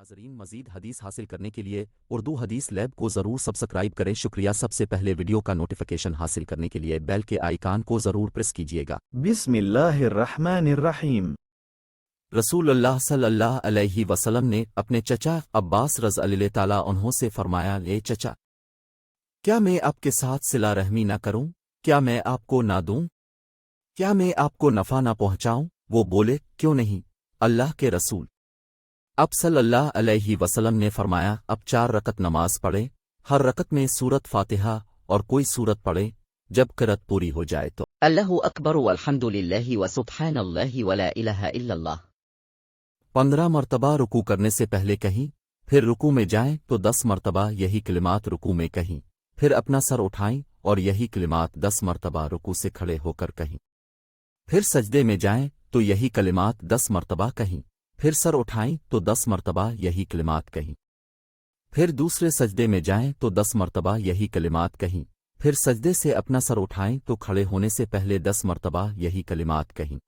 ناظرین مزید حدیث حاصل کرنے کے لیے اردو حدیث لیب کو ضرور سبسکرائب کریں شکریہ سب سے پہلے ویڈیو کا نوٹیفیکیشن حاصل کرنے کے لیے بیل کے آئیکن کو ضرور پریس کیجئے گا بسم اللہ الرحمن الرحیم رسول اللہ صلی اللہ علیہ وسلم نے اپنے چچا عباس رضی اللہ تعالیٰ عنہ سے فرمایا اے چچا کیا میں آپ کے ساتھ صلہ رحمی نہ کروں کیا میں آپ کو نہ دوں کیا میں آپ کو نفع نہ پہنچاؤں وہ بولے کیوں نہیں اللہ کے رسول اب صلی اللہ علیہ وسلم نے فرمایا اب 4 رکعت نماز پڑھے ہر رکعت میں سورت فاتحہ اور کوئی سورت پڑھے جب قرات پوری ہو جائے تو اللہ اکبر والحمد للہ وسبحان اللہ ولا الہ الا اللہ 15 مرتبہ رکوع کرنے سے پہلے کہیں پھر رکوع میں جائیں تو 10 مرتبہ یہی کلمات رکوع میں کہیں پھر اپنا سر اٹھائیں اور یہی کلمات 10 مرتبہ رکوع سے کھڑے ہو کر کہیں پھر سجدے میں جائیں تو یہی کلمات 10 مرتبہ کہیں پھر سر اٹھائیں تو 10 مرتبہ یہی کلمات کہیں پھر دوسرے سجدے میں جائیں تو 10 مرتبہ یہی کلمات کہیں پھر سجدے سے اپنا سر اٹھائیں تو کھڑے ہونے سے پہلے 10 مرتبہ یہی کلمات کہیں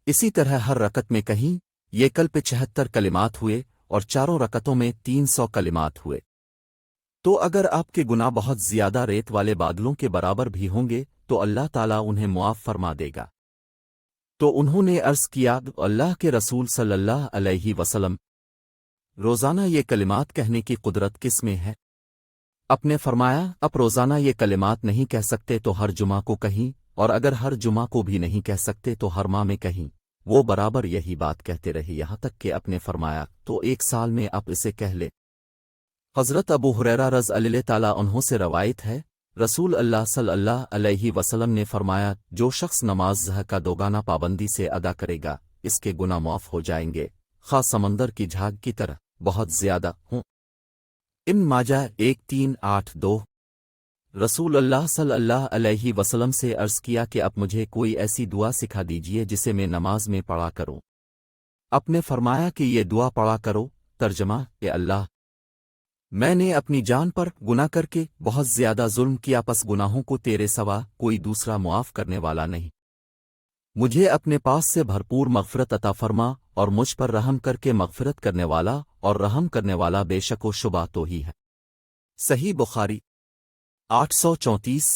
اسی طرح ہر رکعت میں کہیں یہ کل پہ 76 کلمات ہوئے اور چاروں رکعتوں میں 300 کلمات ہوئے تو اگر آپ کے گناہ بہت زیادہ ریت والے بادلوں کے برابر بھی ہوں گے تو اللہ تعالیٰ انہیں معاف فرما دے گا تو انہوں نے عرض کیا اللہ کے رسول صلی اللہ علیہ وسلم روزانہ یہ کلمات کہنے کی قدرت کس میں ہے آپ نے فرمایا اب روزانہ یہ کلمات نہیں کہہ سکتے تو ہر جمعہ کو کہیں اور اگر ہر جمعہ کو بھی نہیں کہہ سکتے تو ہر ماہ میں کہیں وہ برابر یہی بات کہتے رہے یہاں تک کہ آپ نے فرمایا تو 1 سال میں آپ اسے کہہ لے حضرت ابو ہریرہ رضی اللہ تعالیٰ عنہ سے روایت ہے رسول اللہ صلی اللہ علیہ وسلم نے فرمایا جو شخص نماز ظہر کا دوگانہ پابندی سے ادا کرے گا اس کے گناہ معاف ہو جائیں گے خواہ سمندر کی جھاگ کی طرح بہت زیادہ ہوں ابن ماجہ 1382 رسول اللہ صلی اللہ علیہ وسلم سے عرض کیا کہ اب مجھے کوئی ایسی دعا سکھا دیجئے جسے میں نماز میں پڑھا کروں آپ نے فرمایا کہ یہ دعا پڑھا کرو ترجمہ اے اللہ میں نے اپنی جان پر گناہ کر کے بہت زیادہ ظلم کیا پس گناہوں کو تیرے سوا کوئی دوسرا معاف کرنے والا نہیں مجھے اپنے پاس سے بھرپور مغفرت عطا فرما اور مجھ پر رحم کر کے مغفرت کرنے والا اور رحم کرنے والا بے شک و شبہ تو ہی ہے صحیح بخاری 834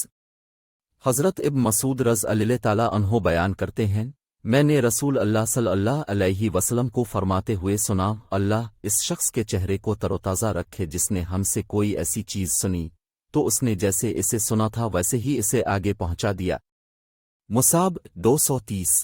حضرت ابن مسعود رضی اللہ تعالیٰ عنہ بیان کرتے ہیں میں نے رسول اللہ صلی اللہ علیہ وسلم کو فرماتے ہوئے سنا اللہ اس شخص کے چہرے کو تر و تازہ رکھے جس نے ہم سے کوئی ایسی چیز سنی تو اس نے جیسے اسے سنا تھا ویسے ہی اسے آگے پہنچا دیا مصعب 230